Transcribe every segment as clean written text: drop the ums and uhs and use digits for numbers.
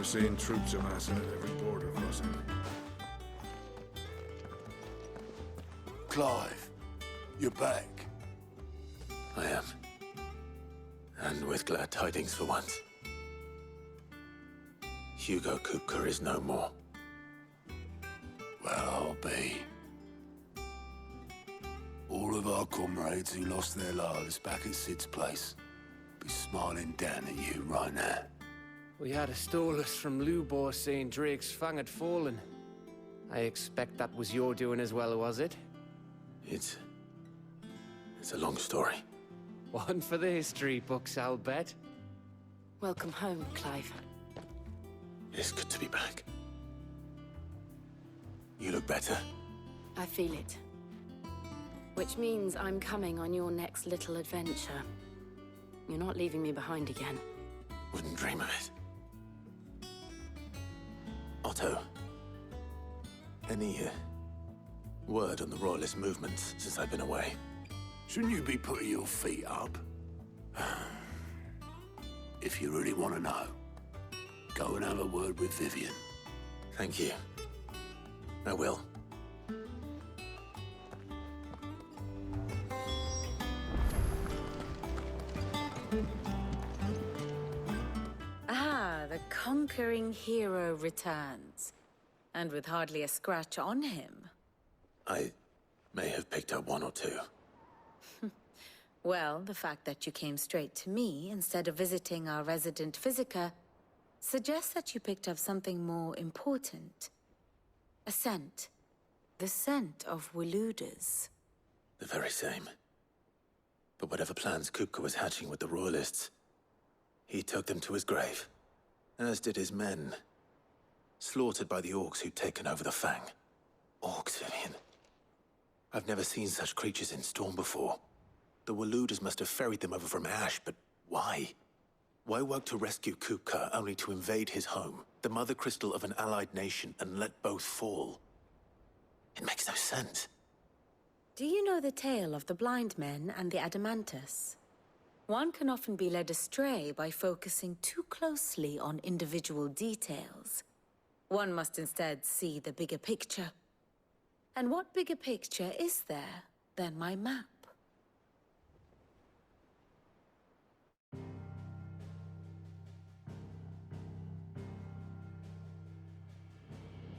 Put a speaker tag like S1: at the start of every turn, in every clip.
S1: We're seeing troops amassing at every border crossing.
S2: Clive, you're back.
S3: I am. And with glad tidings for once. Hugo Kupka is no more.
S2: Well, I'll be. All of our comrades who lost their lives back at Sid's place be smiling down at you right now.
S4: We had a stolus from Lubor saying Drake's fang had fallen. I expect that was your doing as well, was it?
S3: It's a long story.
S4: One for the history books, I'll bet.
S5: Welcome home, Clive.
S3: It's good to be back. You look better.
S5: I feel it. Which means I'm coming on your next little adventure. You're not leaving me behind again.
S3: Wouldn't dream of it. Otto, any word on the Royalist movements since I've been away?
S2: Shouldn't you be putting your feet up? If you really want to know, go and have a word with Vivian.
S3: Thank you. I will.
S6: Ah, the conquering hero returns. And with hardly a scratch on him.
S3: I may have picked up one or two.
S6: Well, the fact that you came straight to me instead of visiting our resident physiker suggests that you picked up something more important. A scent. The scent of Waludas.
S3: The very same. But whatever plans Kupka was hatching with the Royalists, he took them to his grave. As did his men. Slaughtered by the orcs who'd taken over the Fang. Orcs, Vivian. I've never seen such creatures in Storm before. The Waludas must have ferried them over from Ash, but why? Why work to rescue Kupka only to invade his home, the mother crystal of an allied nation, and let both fall? It makes no sense.
S6: Do you know the tale of the blind men and the Adamantus? One can often be led astray by focusing too closely on individual details. One must instead see the bigger picture. And what bigger picture is there than my map?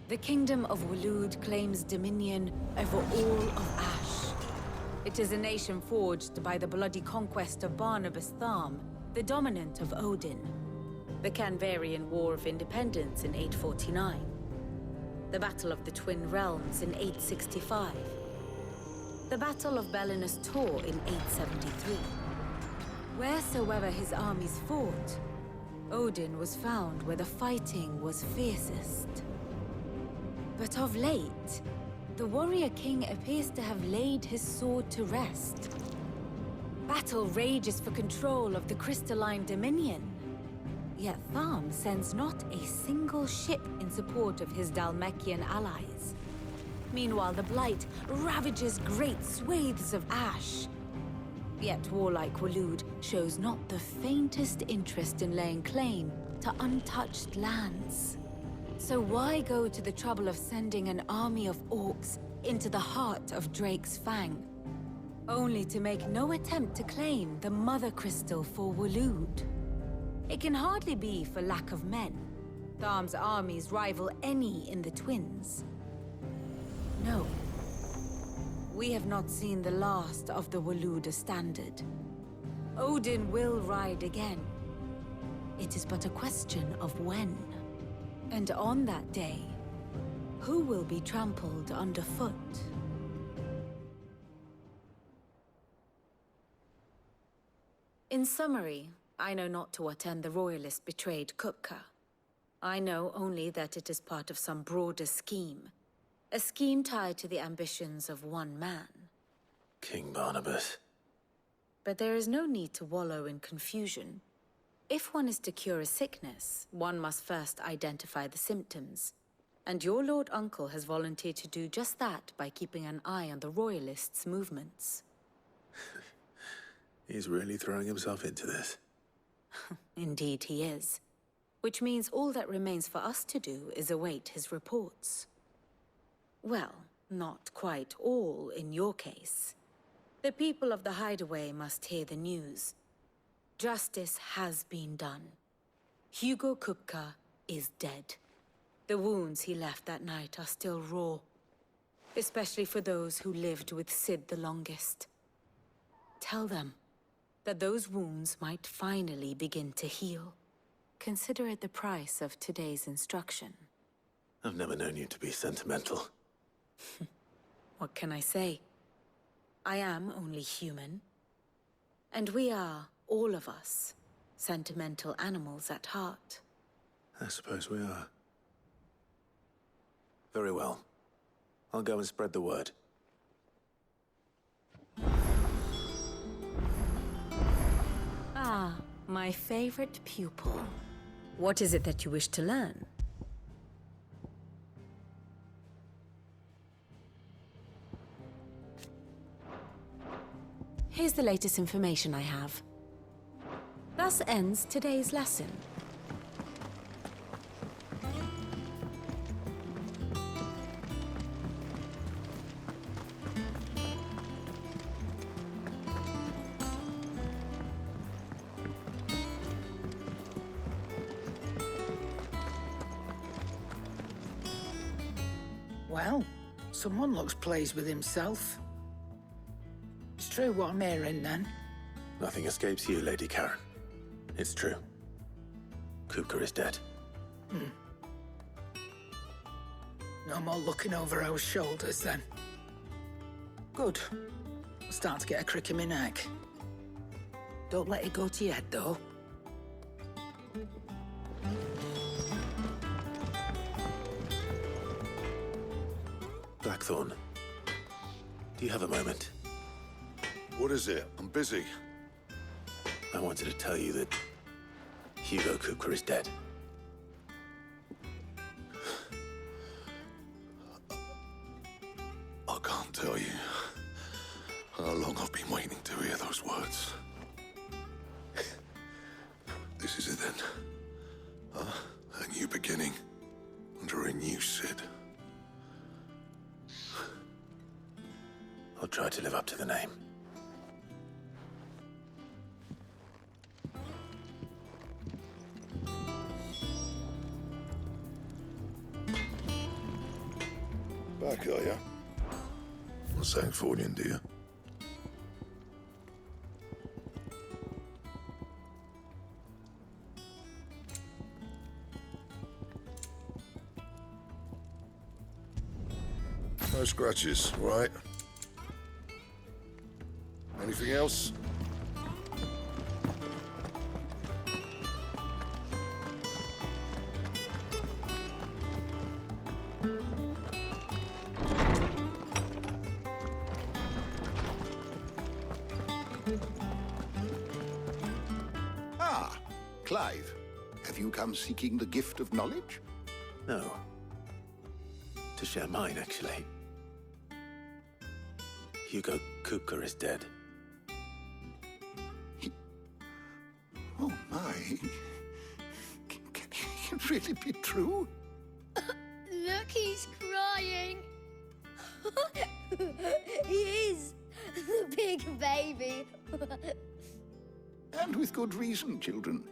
S6: The Kingdom of Waloed claims dominion over all of Ash. It is a nation forged by the bloody conquest of Barnabas Tharm, the dominant of Odin. The Canvarian War of Independence in 849. The Battle of the Twin Realms in 865. The Battle of Belinus Tor in 873. Wheresoever his armies fought, Odin was found where the fighting was fiercest. But of late, the warrior king appears to have laid his sword to rest. Battle rages for control of the crystalline dominion. Yet Tharm sends not a single ship in support of his Dhalmekian allies. Meanwhile, the Blight ravages great swathes of Ash. Yet warlike Waloed shows not the faintest interest in laying claim to untouched lands. So why go to the trouble of sending an army of orcs into the heart of Drake's Fang, only to make no attempt to claim the Mother Crystal for Waloed? It can hardly be for lack of men. Tharm's armies rival any in the Twins. No. We have not seen the last of the Waluda standard. Odin will ride again. It is but a question of when. And on that day, who will be trampled underfoot? In summary, I know not to what end the Royalist betrayed Kupka. I know only that it is part of some broader scheme. A scheme tied to the ambitions of one man.
S3: King Barnabas.
S6: But there is no need to wallow in confusion. If one is to cure a sickness, one must first identify the symptoms. And your Lord Uncle has volunteered to do just that by keeping an eye on the Royalists' movements.
S3: He's really throwing himself into this.
S6: Indeed he is. which means all that remains for us to do is await his reports. Well, not quite all in your case. The people of the Hideaway must hear the news. Justice has been done. Hugo Kupka is dead. The wounds he left that night are still raw, especially for those who lived with Sid the longest. Tell them that those wounds might finally begin to heal. Consider it the price of today's instruction.
S3: I've never known you to be sentimental.
S6: What can I say? I am only human. And we are, all of us, sentimental animals at heart.
S3: I suppose we are. Very well. I'll go and spread the word.
S6: Ah, my favorite pupil. What is it that you wish to learn? Here's the latest information I have. Thus ends today's lesson.
S7: Well, someone looks pleased with himself. It's true what I'm hearing, then.
S3: Nothing escapes you, Lady Karen. It's true. Kupka is dead.
S7: No more looking over our shoulders, then. Good. I'm starting to get a crick in my neck. Don't let it go to your head, though.
S3: Blackthorn, do you have a moment?
S1: What is it? I'm busy.
S3: I wanted to tell you that Hugo Kupka is dead.
S1: I can't tell you how long I've been waiting to hear those words. This is it then. A new beginning under a new Sid.
S3: I'll try to live up to the name.
S1: Back, are ya? Not Sancfordian, do you? No scratches, right? Anything else?
S2: Ah, Clive. Have you come seeking the gift of knowledge?
S3: No. To share mine, actually. Hugo Kupka is dead.
S2: Oh, my. Can it really be true?
S8: Look, he's crying. He is. The big baby.
S2: And with good reason, children.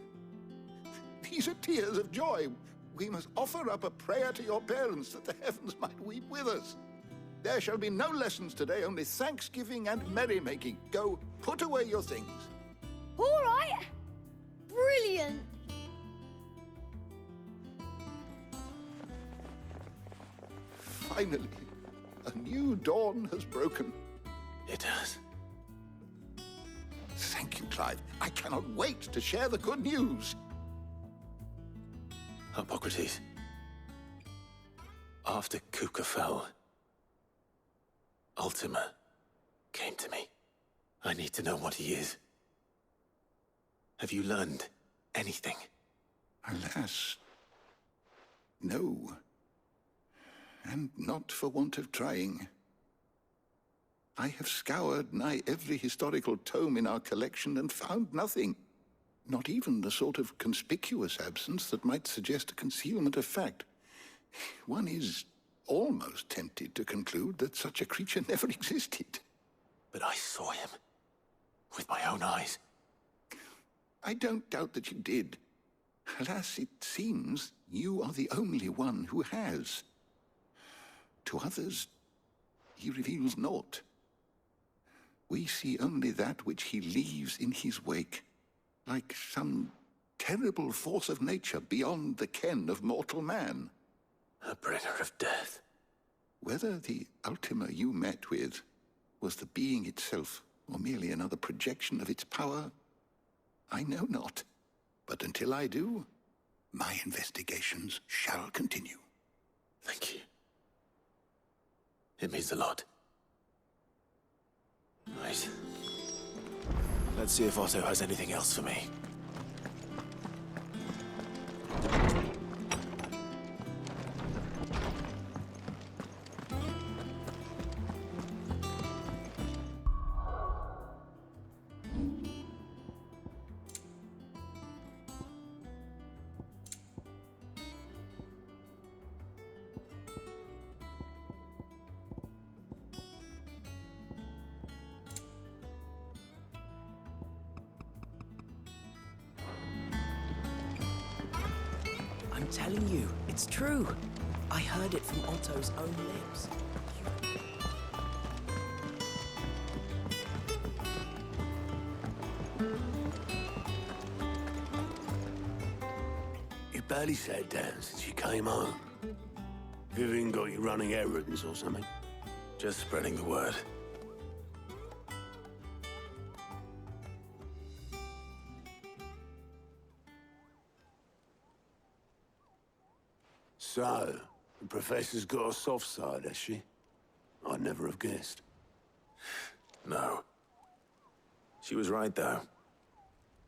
S2: These are tears of joy. We must offer up a prayer to your parents that the heavens might weep with us. There shall be no lessons today, only thanksgiving and merrymaking. Go, put away your things.
S8: All right. Brilliant.
S2: Finally, a new dawn has broken.
S3: It has.
S2: Thank you, Clive. I cannot wait to share the good news.
S3: Hippocrates. After Kupka fell, Ultima came to me. I need to know what he is. Have you learned anything?
S2: Alas, no. And not for want of trying. I have scoured nigh every historical tome in our collection and found nothing. Not even the sort of conspicuous absence that might suggest a concealment of fact. One is almost tempted to conclude that such a creature never existed.
S3: But I saw him. With my own eyes.
S2: I don't doubt that you did. Alas, it seems you are the only one who has. To others, he reveals naught. We see only that which he leaves in his wake, like some terrible force of nature beyond the ken of mortal man.
S3: A bringer of death.
S2: Whether the Ultima you met with was the being itself, or merely another projection of its power, I know not. But until I do, my investigations shall continue.
S3: Thank you. It means a lot. Right. Let's see if Otto has anything else for me.
S9: I'm telling you, it's true. I heard it from Otto's own lips.
S10: You barely sat down since you came home. Vivian got you running errands or something?
S3: Just spreading the word.
S10: So, the Professor's got a soft side, has she? I'd never have guessed.
S3: No. She was right, though.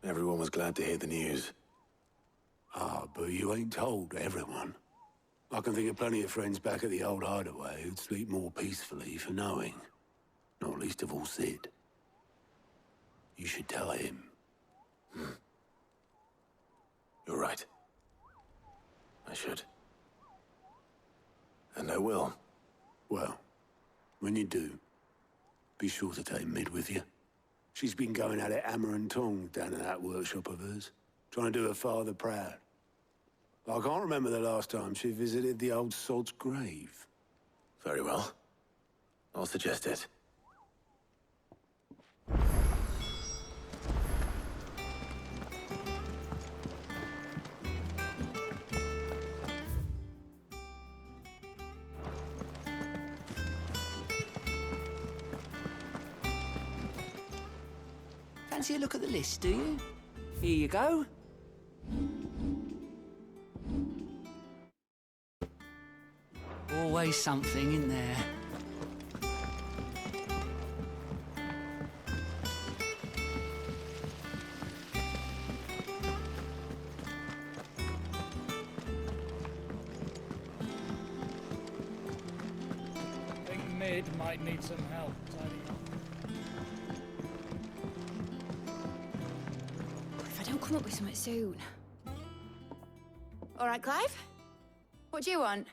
S3: Everyone was glad to hear the news.
S10: Ah, but you ain't told everyone. I can think of plenty of friends back at the old hideaway who'd sleep more peacefully for knowing. Not least of all Sid. You should tell him.
S3: You're right. I should. And I will.
S10: Well, when you do, be sure to take Mid with you. She's been going at it hammer and tongs down in that workshop of hers, trying to do her father proud. I can't remember the last time she visited the old sod's grave.
S3: Very well. I'll suggest it.
S9: Fancy a look at the list, do you? Here you go. Always something in there.
S11: I think Mid might need some help tidying up.
S8: If I don't come up with something soon. All right, Clive? What do you want?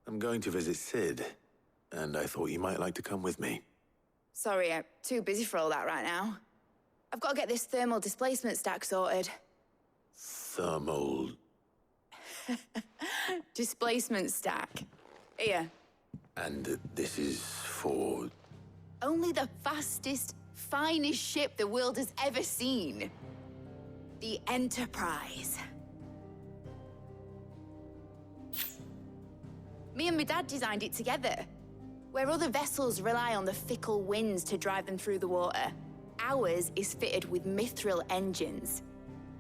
S3: I'm going to visit Sid, and I thought you might like to come with me.
S8: Sorry, I'm too busy for all that right now. I've got to get this thermal displacement stack sorted.
S3: Thermal...
S8: Displacement stack. Here.
S3: And this is for...
S8: Only the fastest, finest ship the world has ever seen. The Enterprise. Me and my dad designed it together. Where other vessels rely on the fickle winds to drive them through the water, ours is fitted with mithril engines.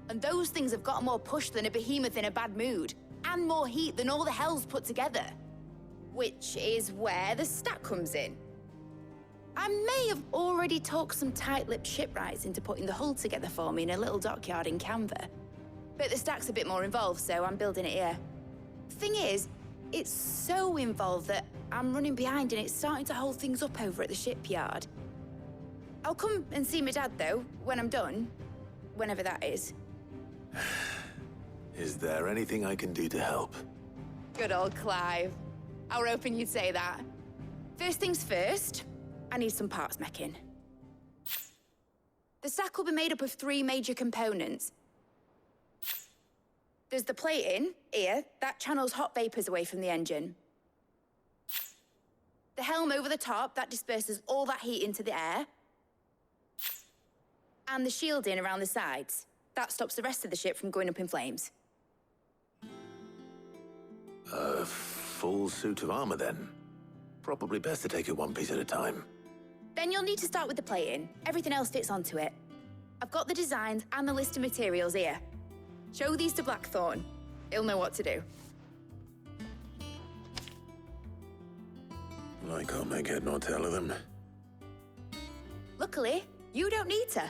S8: And those things have got more push than a behemoth in a bad mood, and more heat than all the hells put together. Which is where the stack comes in. I may have already talked some tight-lipped shipwrights into putting the hull together for me in a little dockyard in Canva. But the stack's a bit more involved, so I'm building it here. Thing is, it's so involved that I'm running behind and it's starting to hold things up over at the shipyard. I'll come and see my dad, though, when I'm done. Whenever that is.
S3: Is there anything I can do to help?
S8: Good old Clive. I were hoping you'd say that. First things first, I need some parts meching. The stack will be made up of 3 major components. There's the plating, here, that channels hot vapors away from the engine. The helm over the top, that disperses all that heat into the air. And the shielding around the sides. That stops the rest of the ship from going up in flames.
S3: A full suit of armor, then? Probably best to take it one piece at a time.
S8: Then you'll need to start with the plating. Everything else fits onto it. I've got the designs and the list of materials here. Show these to Blackthorn. He'll know what to do.
S3: I can't make head nor tail of them.
S8: Luckily, you don't need to.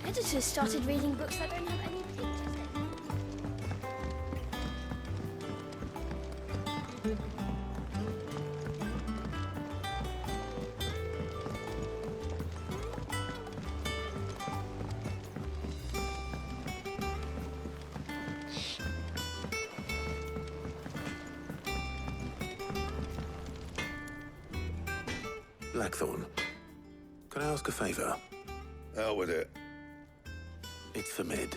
S12: Editors started reading books that don't have any pictures in.
S3: Blackthorn, can I ask a favor?
S1: Out with it.
S3: It's for Mid.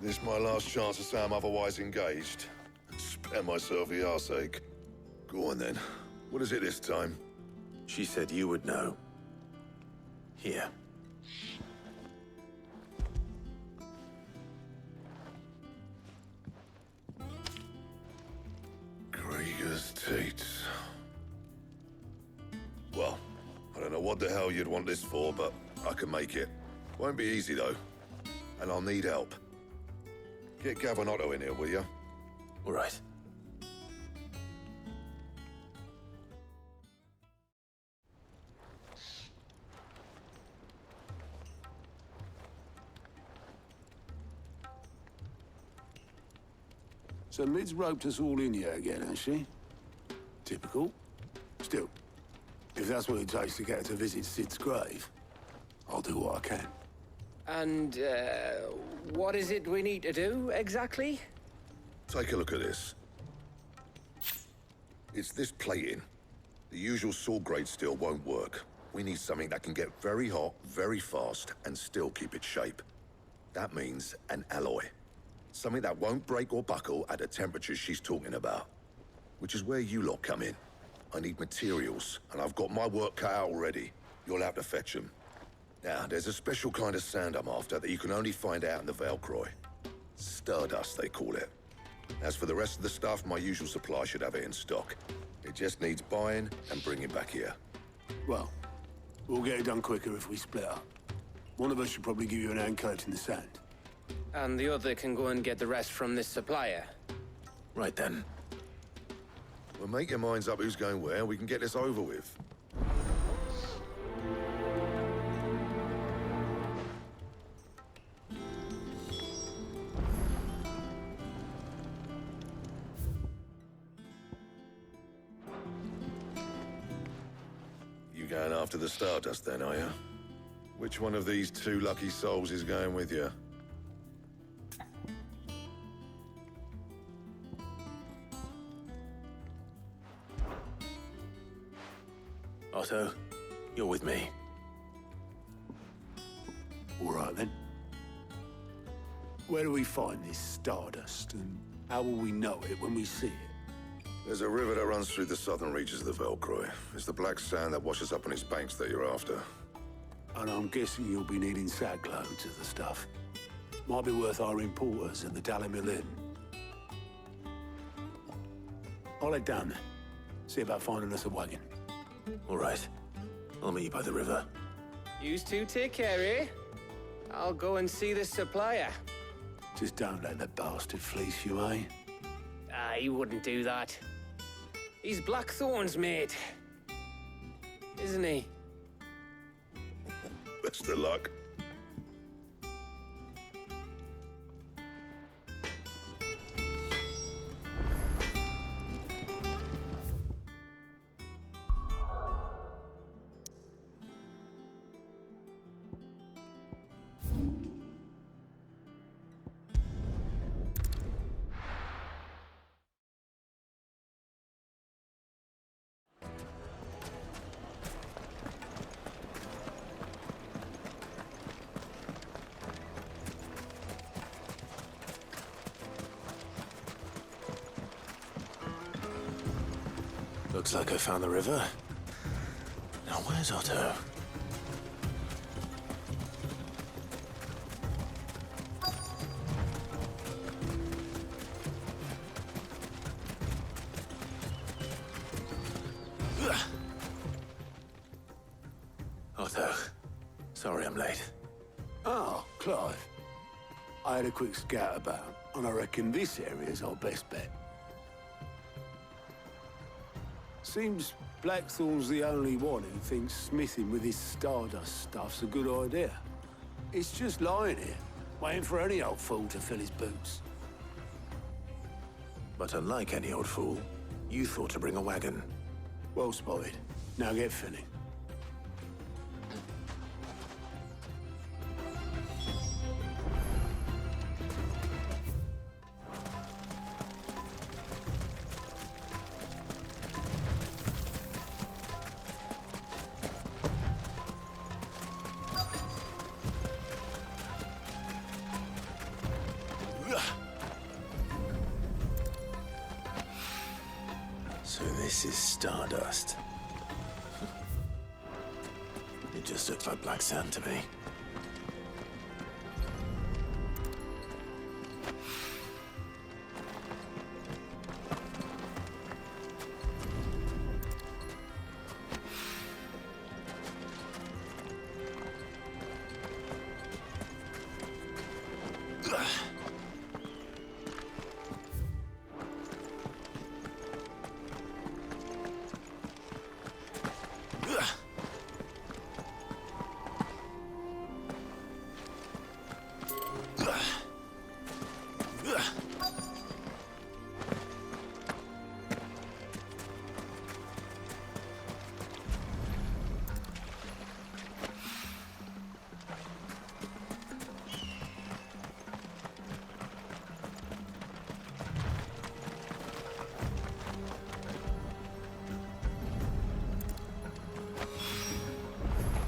S1: This my last chance to say I'm otherwise engaged. Spare myself the arseache. Go on then. What is it this time?
S3: She said you would know. Here.
S1: Krieger's Tates. Well, I don't know what the hell you'd want this for, but I can make it. Won't be easy, though. And I'll need help. Get Gavin Otto in here, will you?
S3: All right.
S10: So Mid's roped us all in here again, has she? Typical. Still, if that's what it takes to get her to visit Sid's grave, I'll do what I can.
S4: And, what is it we need to do, exactly?
S1: Take a look at this. It's this plating. The usual sword-grade steel won't work. We need something that can get very hot, very fast, and still keep its shape. That means an alloy. Something that won't break or buckle at the temperatures she's talking about. Which is where you lot come in. I need materials, and I've got my work cut out already. You'll have to fetch them. Now, there's a special kind of sand I'm after that you can only find out in the Valcroy. Stardust, they call it. As for the rest of the stuff, my usual supply should have it in stock. It just needs buying and bringing back here.
S10: Well, we'll get it done quicker if we split up. One of us should probably give you an hand coat in the sand.
S4: And the other can go and get the rest from this supplier.
S3: Right then.
S1: Well, make your minds up who's going where, and we can get this over with. You going after the Stardust then, are you? Which one of these 2 lucky souls is going with you?
S3: Otto, you're with me.
S10: All right, then. Where do we find this Stardust, and how will we know it when we see it?
S1: There's a river that runs through the southern reaches of the Valcroy. It's the black sand that washes up on its banks that you're after.
S10: And I'm guessing you'll be needing sackloads of the stuff. Might be worth our importers at the Dalimil Inn. I'll head down there. See about finding us a wagon.
S3: All right. I'll meet you by the river.
S4: You two take care, eh? I'll go and see the supplier.
S10: Just don't let the bastard fleece you, eh?
S4: He wouldn't do that. He's Blackthorn's mate, isn't he?
S1: Best of luck.
S3: Looks like I found the river. Now where's Otto? Otto, sorry I'm late.
S10: Oh, Clive. I had a quick scout about, and I reckon this area's our best bet. Seems Blackthorn's the only one who thinks smithing with his Stardust stuff's a good idea. It's just lying here, waiting for any old fool to fill his boots.
S3: But unlike any old fool, you thought to bring a wagon.
S10: Well spotted. Now get filling.
S3: So this is Stardust. It just looks like black sand to me.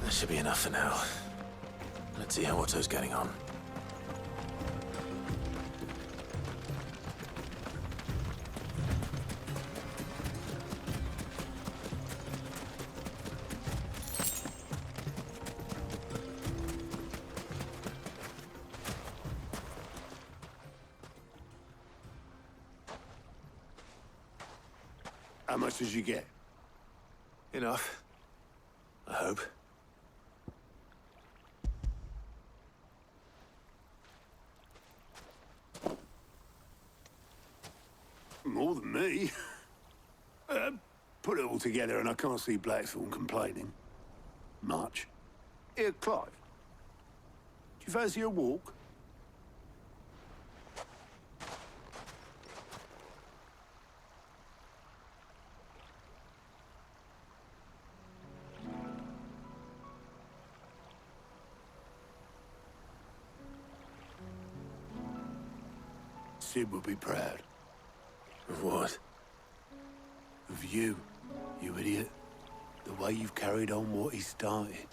S3: That should be enough for now. Let's see how Otto's getting on.
S10: How much did you get?
S3: Enough. I hope.
S10: More than me. Put it all together and I can't see Blackthorn complaining. Much. Here, Clive. Do you fancy a walk? Sid would be proud.
S3: Of what?
S10: Of you, you idiot. The way you've carried on what he started.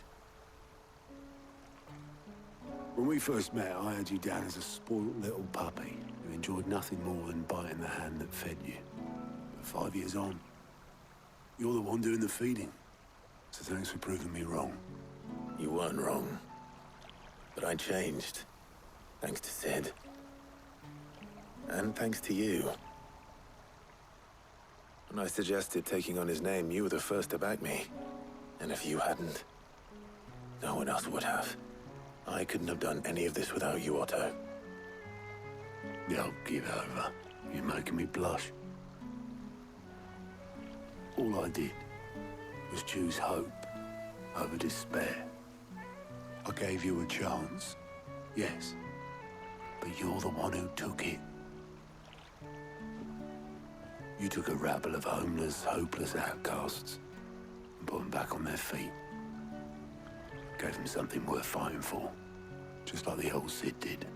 S10: When we first met, I had you down as a spoiled little puppy who enjoyed nothing more than biting the hand that fed you. But 5 years on, you're the one doing the feeding. So thanks for proving me wrong.
S3: You weren't wrong. But I changed. Thanks to Sid. And thanks to you. When I suggested taking on his name, you were the first to back me. And if you hadn't, no one else would have. I couldn't have done any of this without you, Otto.
S10: Don't give over. You're making me blush. All I did was choose hope over despair. I gave you a chance, yes, but you're the one who took it. You took a rabble of homeless, hopeless outcasts and put them back on their feet. Gave them something worth fighting for, just like the old Cid did.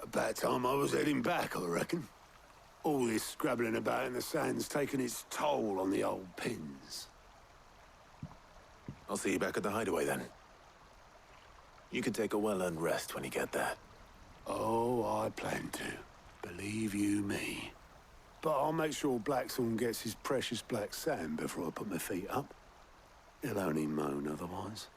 S10: About time I was heading back, I reckon. All this scrabbling about in the sand's taken its toll on the old pins.
S3: I'll see you back at the hideaway then. You can take a well-earned rest when you get there.
S10: Oh, I plan to. Believe you me. But I'll make sure Blackthorn gets his precious black sand before I put my feet up. He'll only moan otherwise.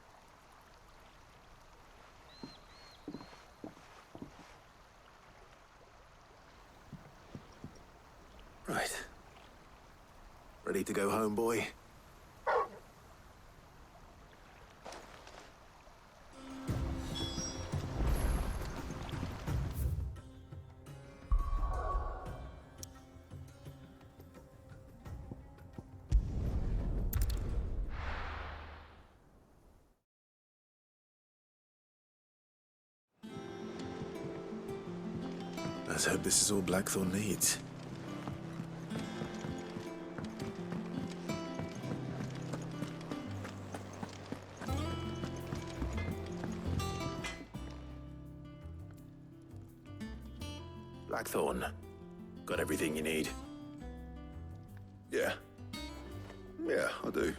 S3: Right. Ready to go home, boy? Let's hope this is all Blackthorn needs. Blackthorn, got everything you need?
S1: Yeah. Yeah, I do.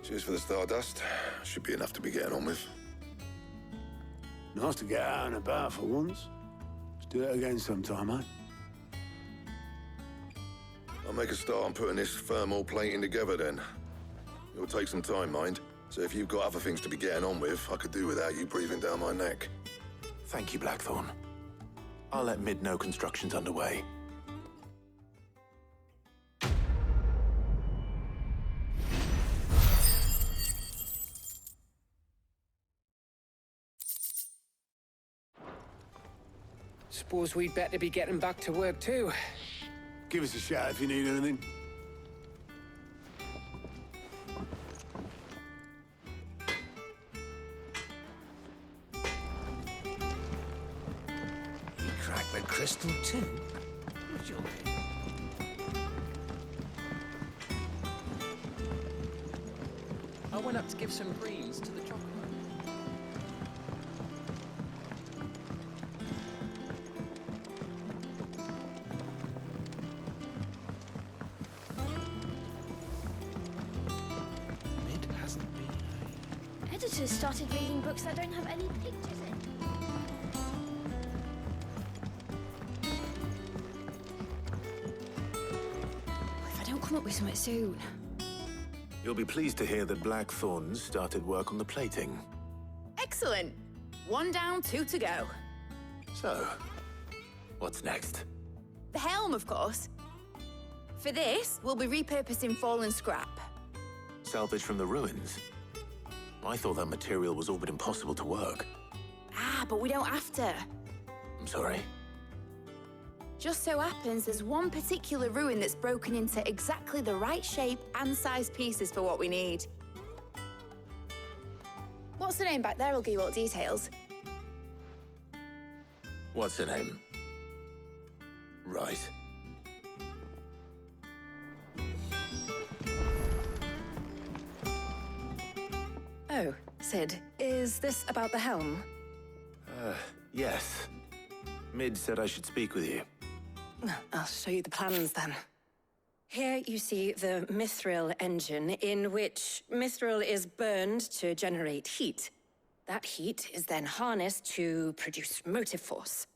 S1: Cheers for the stardust. Should be enough to be getting on with.
S10: Nice to get out and about for once. Let's do it again sometime, eh?
S1: I'll make a start on putting this thermal plating together then. It'll take some time, mind. So if you've got other things to be getting on with, I could do without you breathing down my neck.
S3: Thank you, Blackthorn. I'll let Mid know construction's underway.
S4: Suppose we'd better be getting back to work too.
S10: Give us a shout if you need anything.
S9: Cracked the crystal too? You're joking.
S4: I went up to give some greens to the chocolate.
S9: Mid hasn't been.
S12: Editors started reading books that don't have any pictures in.
S5: If I don't come up with something soon.
S3: You'll be pleased to hear that Blackthorn started work on the plating.
S8: Excellent. 1 down, 2 to go.
S3: So, what's next?
S8: The helm, of course. For this, we'll be repurposing fallen scrap.
S3: Salvage from the ruins? I thought that material was all but impossible to work.
S8: Ah, but we don't have to.
S3: I'm sorry.
S8: Just so happens there's one particular ruin that's broken into exactly the right shape and size pieces for what we need. What's the name back there? I'll give you all the details.
S3: What's her name? Right.
S5: Oh, Sid, is this about the helm?
S3: Yes. Mid said I should speak with you.
S5: I'll show you the plans then. Here you see the mithril engine, in which mithril is burned to generate heat. That heat is then harnessed to produce motive force.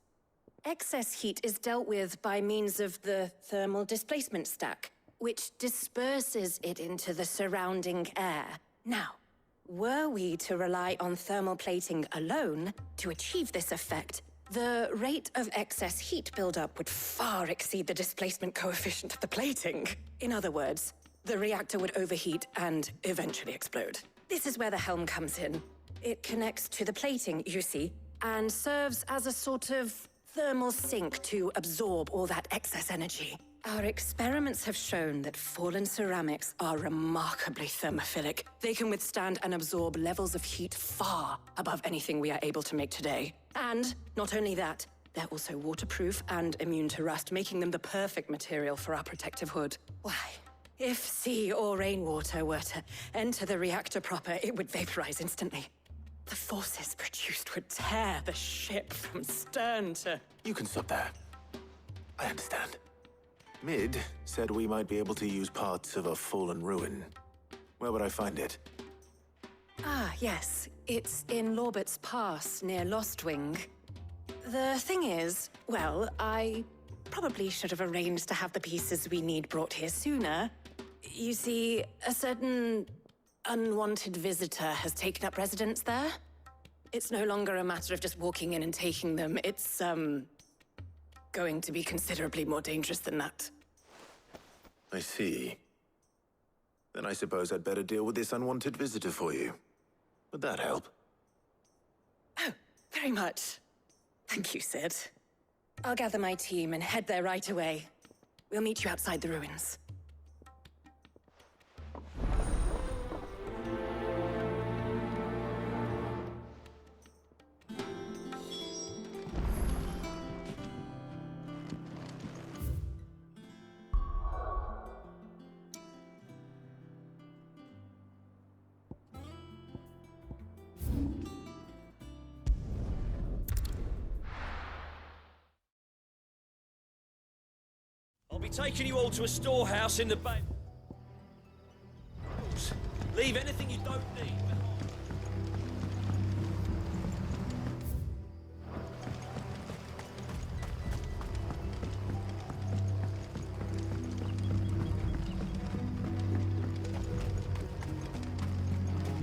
S5: Excess heat is dealt with by means of the thermal displacement stack, which disperses it into the surrounding air. Now, were we to rely on thermal plating alone to achieve this effect, the rate of excess heat buildup would far exceed the displacement coefficient of the plating. In other words, the reactor would overheat and eventually explode. This is where the helm comes in. It connects to the plating, you see, and serves as a sort of thermal sink to absorb all that excess energy. Our experiments have shown that fallen ceramics are remarkably thermophilic. They can withstand and absorb levels of heat far above anything we are able to make today. And not only that, they're also waterproof and immune to rust, making them the perfect material for our protective hood. Why? If sea or rainwater were to enter the reactor proper, it would vaporize instantly. The forces produced would tear the ship from stern to...
S3: You can stop there. I understand. Mid said we might be able to use parts of a fallen ruin. Where would I find it?
S5: Ah, yes. It's in Lorbert's Pass, near Lostwing. The thing is, well, I probably should have arranged to have the pieces we need brought here sooner. You see, a certain unwanted visitor has taken up residence there. It's no longer a matter of just walking in and taking them. It's, going to be considerably more dangerous than that.
S3: I see. Then I suppose I'd better deal with this unwanted visitor for you. Would that help?
S5: Oh, very much. Thank you, Sid. I'll gather my team and head there right away. We'll meet you outside the ruins.
S13: I'll be taking you all to a storehouse in the bay. Leave anything you don't need behind.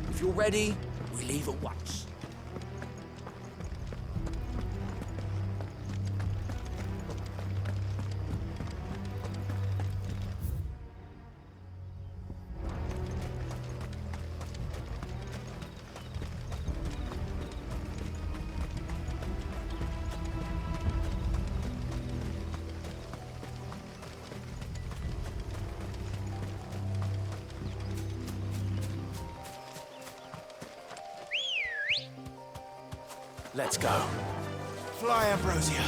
S9: If you're ready, we leave at once.
S3: Let's go. Fly, Ambrosia.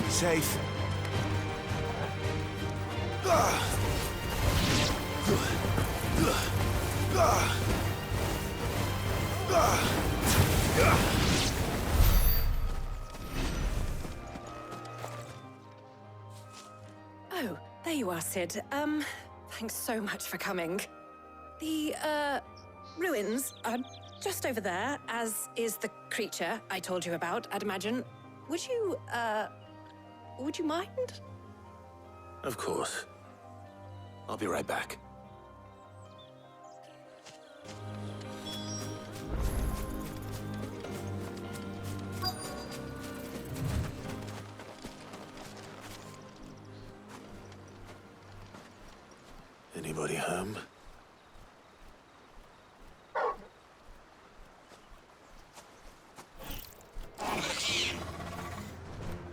S3: Safe.
S5: Oh, there you are, Sid. Thanks so much for coming. The, ruins are just over there, as is the creature I told you about, I'd imagine. Would you mind?
S3: Of course. I'll be right back. Anybody home?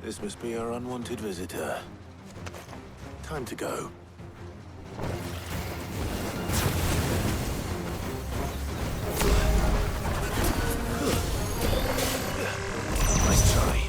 S3: This must be our unwanted visitor. Time to go. Nice try.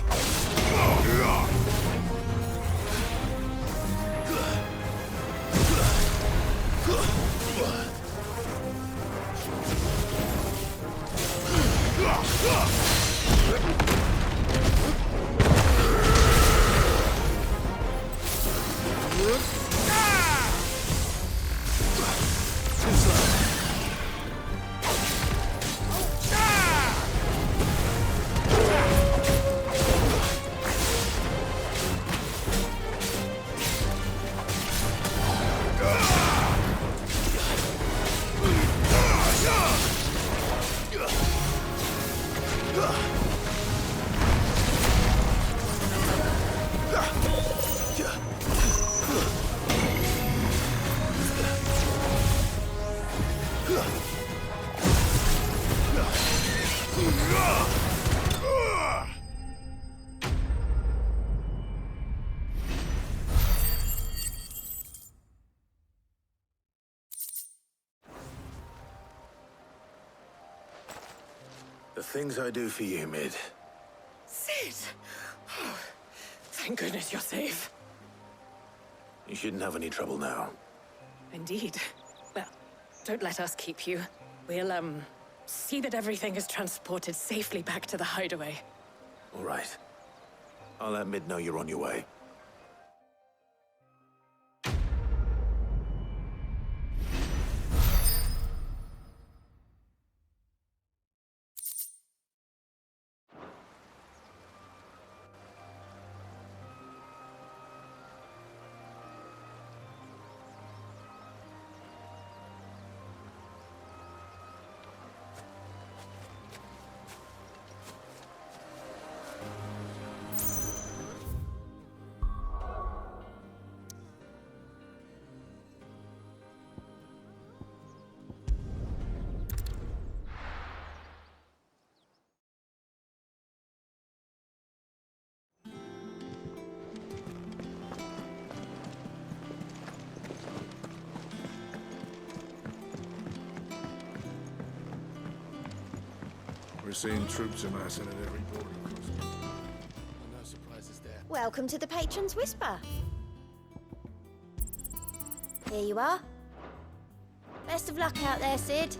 S3: The things I do for you, Mid.
S5: Sid! Oh, thank goodness you're safe.
S3: You shouldn't have any trouble now.
S5: Indeed. Well, don't let us keep you. We'll, see that everything is transported safely back to the hideaway.
S3: All right. I'll let Mid know you're on your way.
S14: We're seeing troops amassing at every border crossing. No surprises there.
S12: Welcome to the Patron's Whisper. Here you are. Best of luck out there, Sid.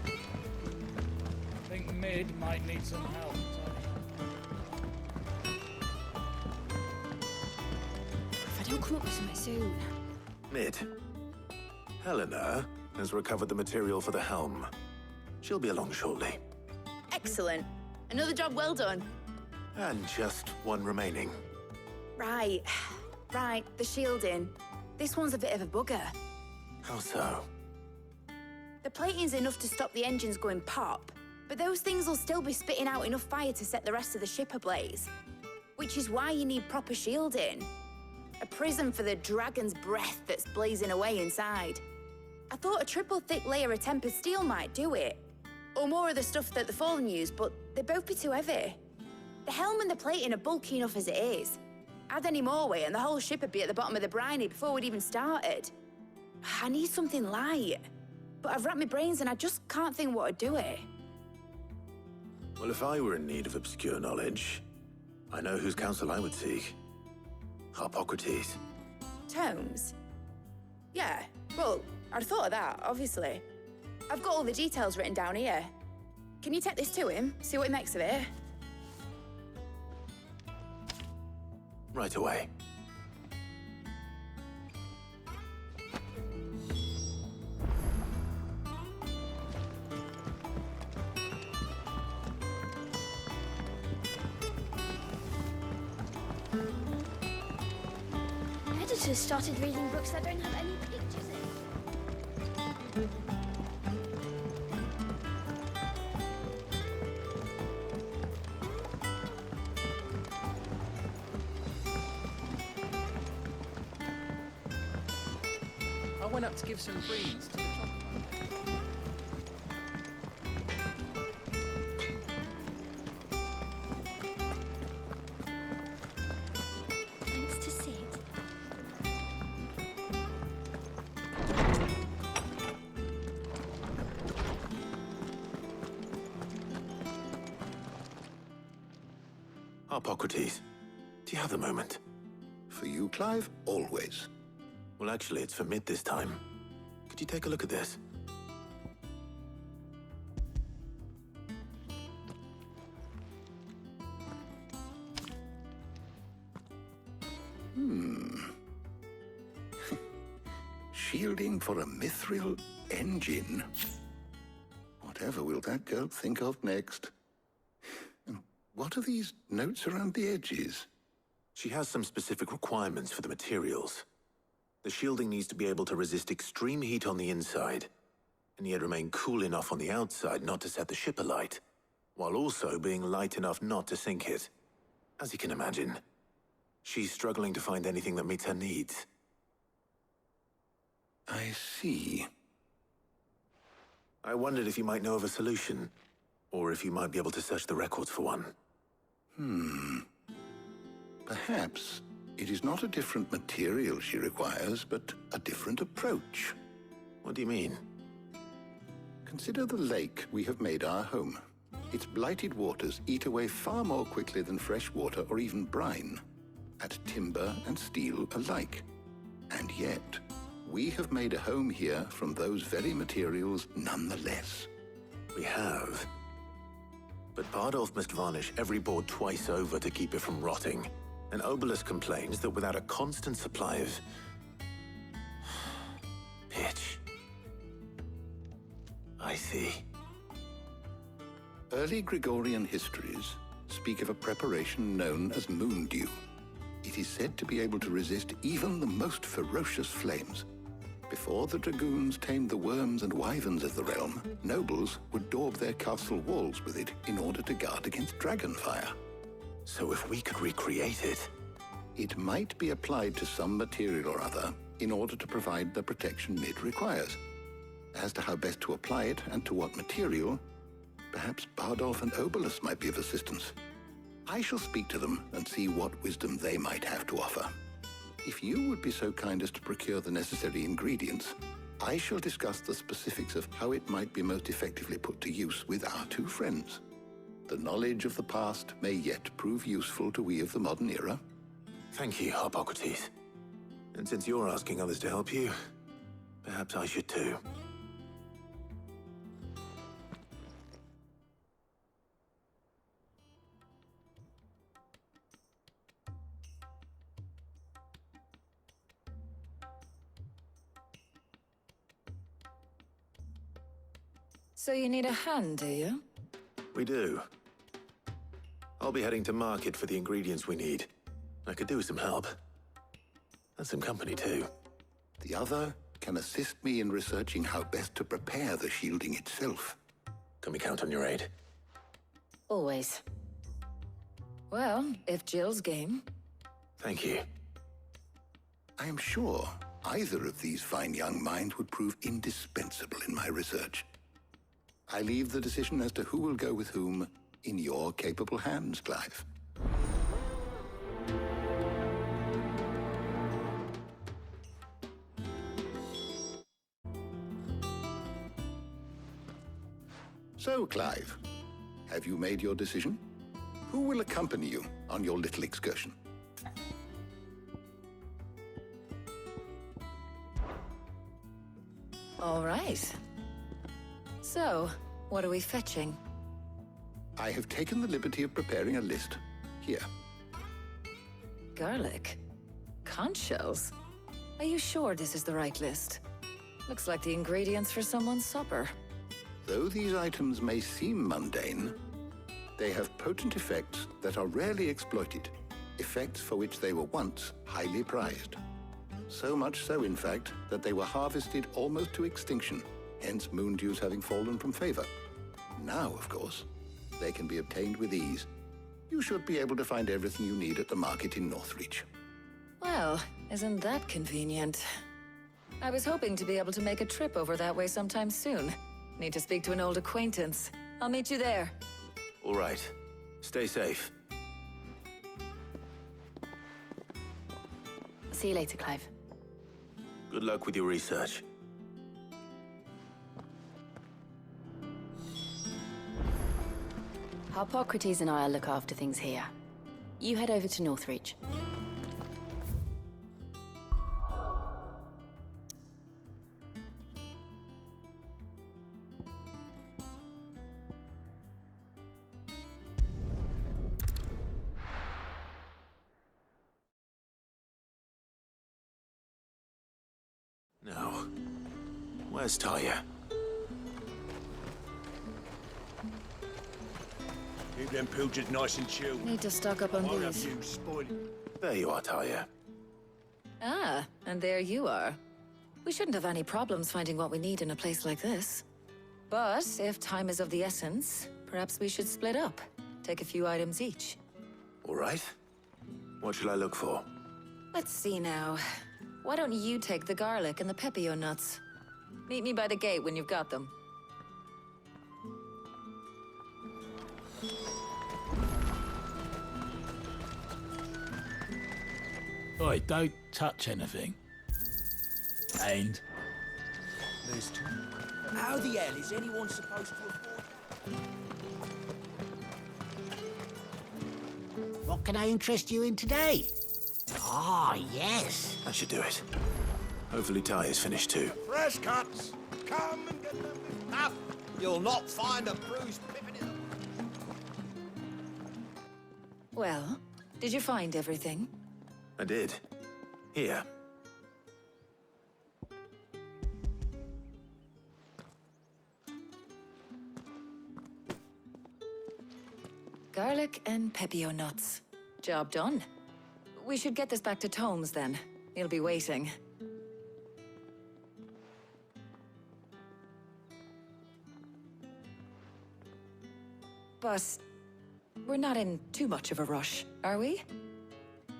S11: I think Mid might need some help,
S12: If I don't come up with something soon.
S3: Mid. Helena has recovered the material for the helm. She'll be along shortly.
S8: Excellent. Another job well done.
S3: And just one remaining.
S8: Right. Right, the shielding. This one's a bit of a bugger.
S3: How so?
S8: The plating's enough to stop the engines going pop, but those things will still be spitting out enough fire to set the rest of the ship ablaze. Which is why you need proper shielding. A prison for the dragon's breath that's blazing away inside. I thought a triple thick layer of tempered steel might do it. Or more of the stuff that the Fallen use, but they'd both be too heavy. The helm and the plating are bulky enough as it is. Add any more weight and the whole ship would be at the bottom of the briny before we'd even started. I need something light. But I've racked my brains and I just can't think what would do it.
S3: Well, if I were in need of obscure knowledge, I know whose counsel I would seek. Harpocrates.
S8: Tomes? Yeah, well, I'd thought of that, obviously. I've got all the details written down here. Can you take this to him, see what he makes of it?
S3: Right away.
S12: Editors started reading books that don't have any pictures in.
S4: I went up to give some breeds to the chocolate.
S12: Thanks to Sid.
S3: Harpocrates, do you have a moment?
S2: For you, Clive, always.
S3: Well, actually, it's for Mid this time. Could you take a look at this?
S2: Shielding for a mithril engine. Whatever will that girl think of next? And what are these notes around the edges?
S3: She has some specific requirements for the materials. The shielding needs to be able to resist extreme heat on the inside, and yet remain cool enough on the outside not to set the ship alight, while also being light enough not to sink it. As you can imagine, she's struggling to find anything that meets her needs.
S2: I see.
S3: I wondered if you might know of a solution, or if you might be able to search the records for one.
S2: Perhaps it is not a different material she requires, but a different approach.
S3: What do you mean?
S2: Consider the lake we have made our home. Its blighted waters eat away far more quickly than fresh water or even brine, at timber and steel alike. And yet, we have made a home here from those very materials nonetheless.
S3: We have. But Bardolph must varnish every board twice over to keep it from rotting. And Obelus complains that without a constant supply of pitch. I see.
S2: Early Gregorian histories speak of a preparation known as moon dew. It is said to be able to resist even the most ferocious flames. Before the dragoons tamed the worms and wyverns of the realm, nobles would daub their castle walls with it in order to guard against dragon fire.
S3: So if we could recreate it...
S2: It might be applied to some material or other in order to provide the protection it requires. As to how best to apply it and to what material, perhaps Bardolph and Obelus might be of assistance. I shall speak to them and see what wisdom they might have to offer. If you would be so kind as to procure the necessary ingredients, I shall discuss the specifics of how it might be most effectively put to use with our two friends. The knowledge of the past may yet prove useful to we of the modern era.
S3: Thank you, Hippocrates. And since you're asking others to help you, perhaps I should too.
S6: So you need a hand, do you?
S3: We do. I'll be heading to market for the ingredients we need. I could do with some help. And some company, too.
S2: The other can assist me in researching how best to prepare the shielding itself.
S3: Can we count on your aid?
S6: Always. Well, if Jill's game.
S3: Thank you.
S2: I am sure either of these fine young minds would prove indispensable in my research. I leave the decision as to who will go with whom in your capable hands, Clive. So, Clive, have you made your decision? Who will accompany you on your little excursion?
S6: All right. So, what are we fetching?
S2: I have taken the liberty of preparing a list. Here.
S6: Garlic? Conch shells? Are you sure this is the right list? Looks like the ingredients for someone's supper.
S2: Though these items may seem mundane, they have potent effects that are rarely exploited, effects for which they were once highly prized. So much so, in fact, that they were harvested almost to extinction, hence moon dews having fallen from favor. Now, of course, they can be obtained with ease. You should be able to find everything you need at the market in Northreach.
S6: Well, isn't that convenient? I was hoping to be able to make a trip over that way sometime soon. Need to speak to an old acquaintance. I'll meet you there.
S3: All right. Stay safe.
S8: See you later, Clive.
S3: Good luck with your research.
S8: Hippocrates and I'll look after things here. You head over to Northreach.
S3: Now, where's Taya?
S13: Keep them pilchards nice and chilled.
S6: Need to stock up on
S13: I'll have
S6: these.
S13: you spoiled.
S3: There you are, Taya.
S6: Ah, and there you are. We shouldn't have any problems finding what we need in a place like this. But if time is of the essence, perhaps we should split up. Take a few items each.
S3: All right. What should I look for?
S6: Let's see now. Why don't you take the garlic and the pepio nuts? Meet me by the gate when you've got them.
S11: Oi, don't touch anything. And
S9: There's two. How the hell is anyone supposed to afford?
S15: What can I interest you in today? Ah, yes.
S3: That should do it. Hopefully Ty is finished too.
S13: Fresh cuts! Come and get them. Up! You'll not find a bruised pippin in them.
S16: Well, did you find everything?
S3: I did. Here.
S16: Garlic and pepio nuts. Job done. We should get this back to Tomes then. He'll be waiting. But we're not in too much of a rush, are we?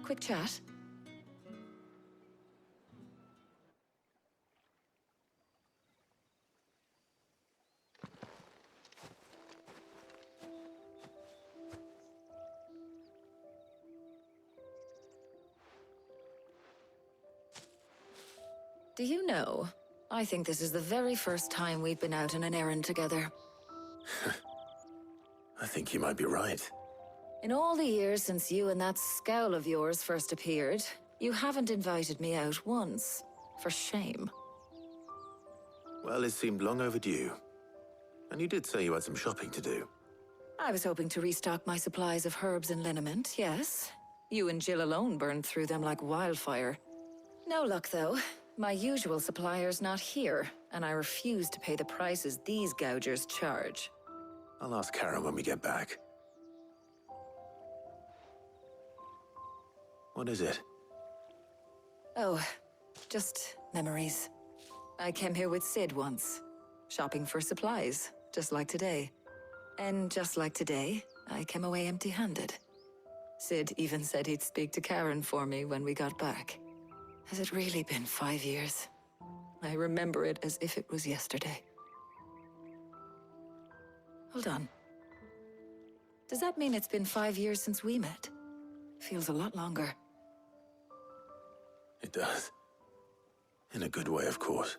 S16: Quick chat. Do you know, I think this is the very first time we've been out on an errand together.
S3: I think you might be right.
S16: In all the years since you and that scowl of yours first appeared, you haven't invited me out once. For shame.
S3: Well, it seemed long overdue. And you did say you had some shopping to do.
S16: I was hoping to restock my supplies of herbs and liniment, yes. You and Jill alone burned through them like wildfire. No luck, though. My usual supplier's not here, and I refuse to pay the prices these gougers charge.
S3: I'll ask Karen when we get back. What is it?
S16: Oh, just memories. I came here with Sid once, shopping for supplies, just like today. And just like today, I came away empty-handed. Sid even said he'd speak to Karen for me when we got back. Has it really been 5 years? I remember it as if it was yesterday. Hold on. Does that mean it's been 5 years since we met? Feels a lot longer.
S3: It does. In a good way, of course.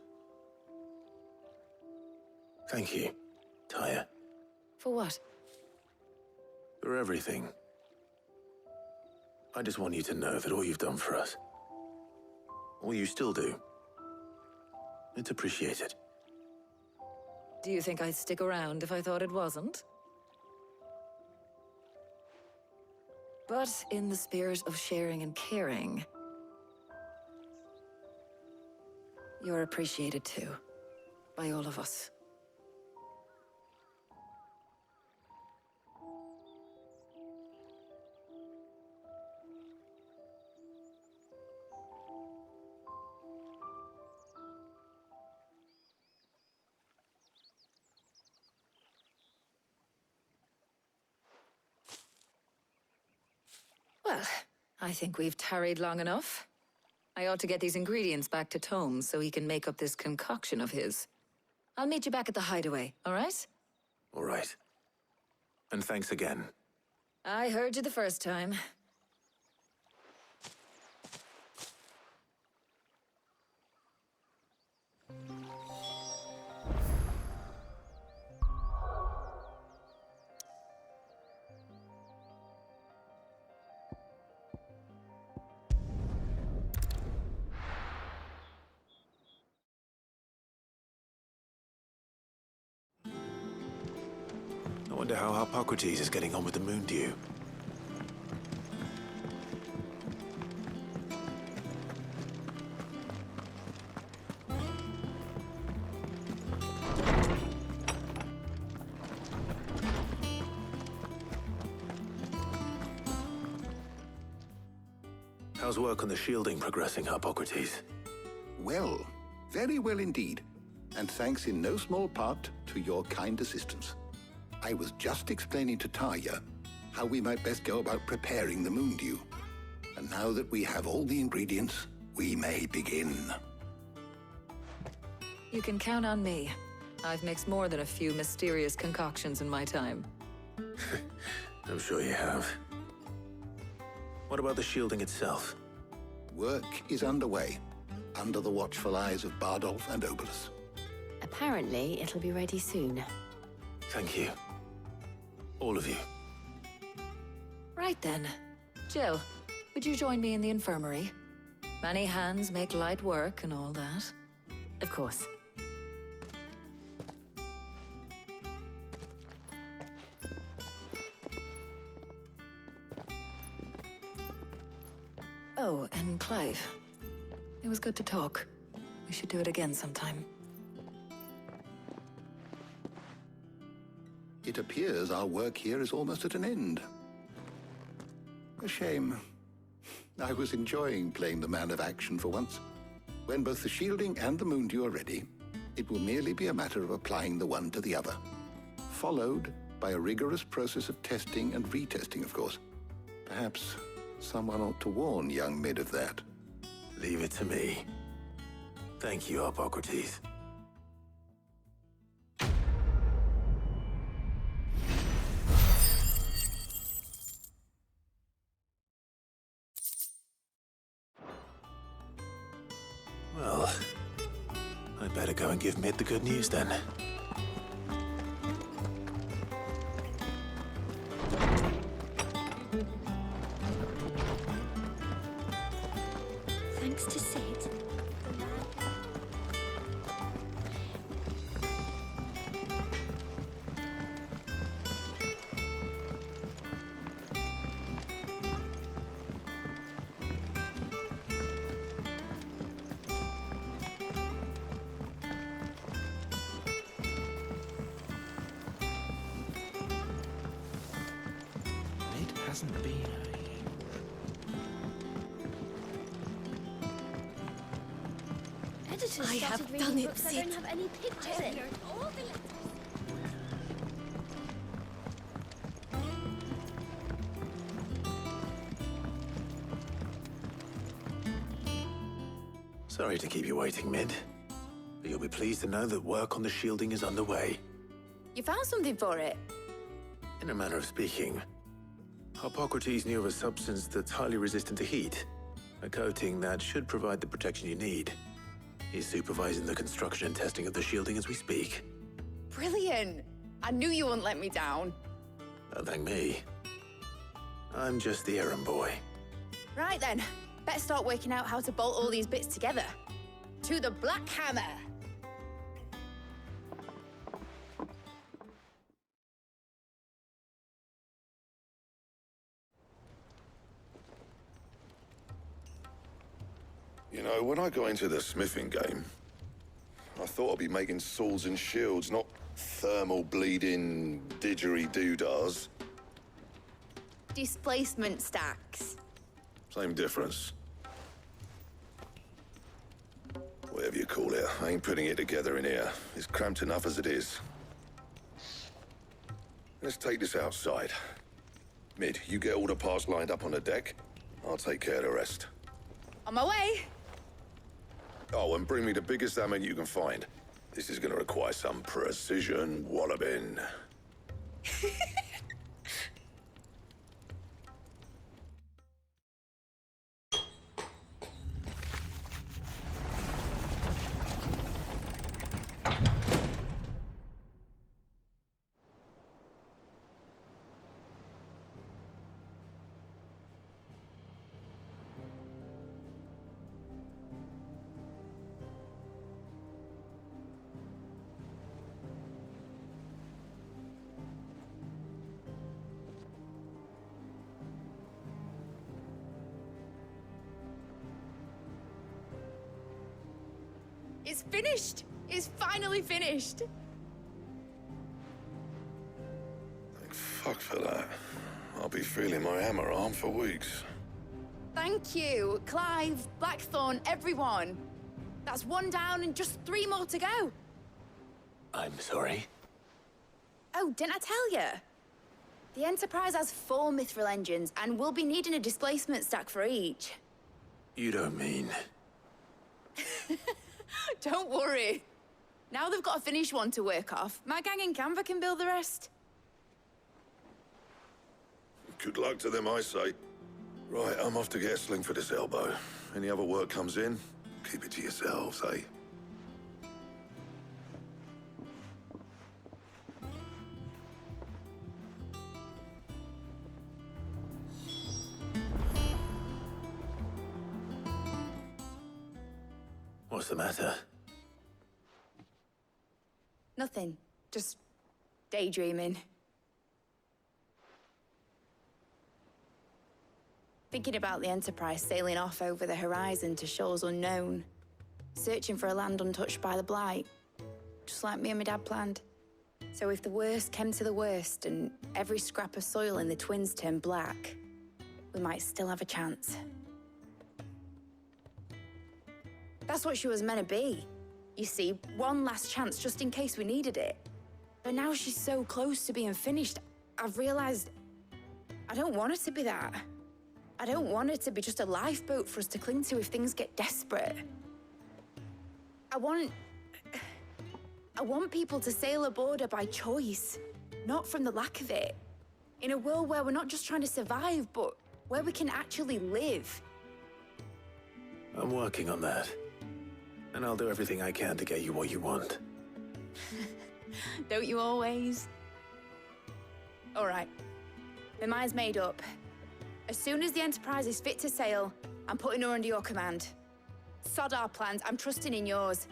S3: Thank you, Taya.
S16: For what?
S3: For everything. I just want you to know that all you've done for us, all you still do, it's appreciated.
S16: Do you think I'd stick around if I thought it wasn't? But in the spirit of sharing and caring, you're appreciated too, by all of us. Well, I think we've tarried long enough. I ought to get these ingredients back to Tomes so he can make up this concoction of his. I'll meet you back at the hideaway, all right?
S3: All right. And thanks again.
S16: I heard you the first time.
S3: I wonder how Hippocrates is getting on with the moon dew. How's work on the shielding progressing, Hippocrates?
S2: Well, very well indeed. And thanks in no small part to your kind assistance. I was just explaining to Taya how we might best go about preparing the moon dew. And now that we have all the ingredients, we may begin.
S16: You can count on me. I've mixed more than a few mysterious concoctions in my time.
S3: I'm sure you have. What about the shielding itself?
S2: Work is underway, under the watchful eyes of Bardolph and Obolus.
S5: Apparently, it'll be ready soon.
S3: Thank you. All of you.
S16: Right then. Jill, would you join me in the infirmary? Many hands make light work and all that.
S5: Of course.
S16: Oh, and Clive. It was good to talk. We should do it again sometime.
S2: It appears our work here is almost at an end. A shame. I was enjoying playing the man of action for once. When both the shielding and the moondew are ready, it will merely be a matter of applying the one to the other. Followed by a rigorous process of testing and retesting, of course. Perhaps someone ought to warn young Mid of that.
S3: Leave it to me. Thank you, Hippocrates. Well, I'd better go and give Mid the good news then.
S12: Thanks to Sid.
S9: It hasn't been
S12: Editors
S5: I have
S12: started reading
S5: done it,
S12: books that
S5: Sid.
S12: don't have any pictures in. All the letters.
S3: Sorry to keep you waiting, Mid. But you'll be pleased to know that work on the shielding is underway.
S8: You found something for it?
S3: In a manner of speaking, Hippocrates knew of a substance that's highly resistant to heat. A coating that should provide the protection you need. He's supervising the construction and testing of the shielding as we speak.
S8: Brilliant! I knew you wouldn't let me down.
S3: Don't thank me. I'm just the errand boy.
S8: Right then, better start working out how to bolt all these bits together. To the Black Hammer!
S1: You know, when I got into the smithing game, I thought I'd be making swords and shields, not thermal bleeding didgeridoo-dahs.
S8: Displacement stacks.
S1: Same difference. Whatever you call it, I ain't putting it together in here. It's cramped enough as it is. Let's take this outside. Mid, you get all the parts lined up on the deck. I'll take care of the rest.
S8: On my way!
S1: Oh, and bring me the biggest hammer you can find. This is gonna require some precision walloping.
S8: It's finished! It's finally finished!
S1: Thank fuck for that. I'll be feeling my hammer arm for weeks.
S8: Thank you, Clive, Blackthorn, everyone. That's one down and just 3 more to go.
S3: I'm sorry.
S8: Oh, didn't I tell you? The Enterprise has 4 mithril engines, and we'll be needing a displacement stack for each.
S3: You don't mean...
S8: Don't worry. Now they've got a finished one to work off. My gang in Canva can build the rest.
S1: Good luck to them, I say. Right, I'm off to get a sling for this elbow. Any other work comes in, keep it to yourselves, eh?
S3: What's the matter?
S8: Nothing. Just daydreaming. Thinking about the Enterprise sailing off over the horizon to shores unknown. Searching for a land untouched by the Blight. Just like me and my dad planned. So if the worst came to the worst and every scrap of soil in the Twins turned black, we might still have a chance. That's what she was meant to be. You see, one last chance just in case we needed it. But now she's so close to being finished, I've realized I don't want her to be that. I don't want her to be just a lifeboat for us to cling to if things get desperate. I want people to sail aboard her by choice, not from the lack of it. In a world where we're not just trying to survive, but where we can actually live.
S3: I'm working on that. And I'll do everything I can to get you what you want.
S8: Don't you always? All right. My mind's made up. As soon as the Enterprise is fit to sail, I'm putting her under your command. Sod our plans, I'm trusting in yours.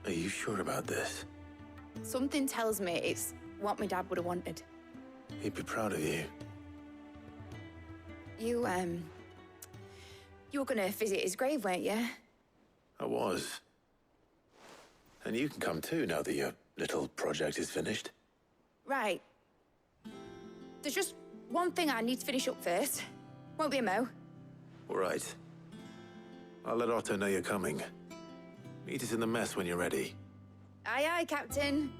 S3: Are you sure about this?
S8: Something tells me it's what my dad would have wanted.
S3: He'd be proud of you.
S8: You were gonna visit his grave, weren't you?
S3: I was. And you can come too now that your little project is finished.
S8: Right. There's just one thing I need to finish up first. Won't be a mo.
S3: All right. I'll let Otto know you're coming. Meet us in the mess when you're ready.
S8: Aye, aye, Captain.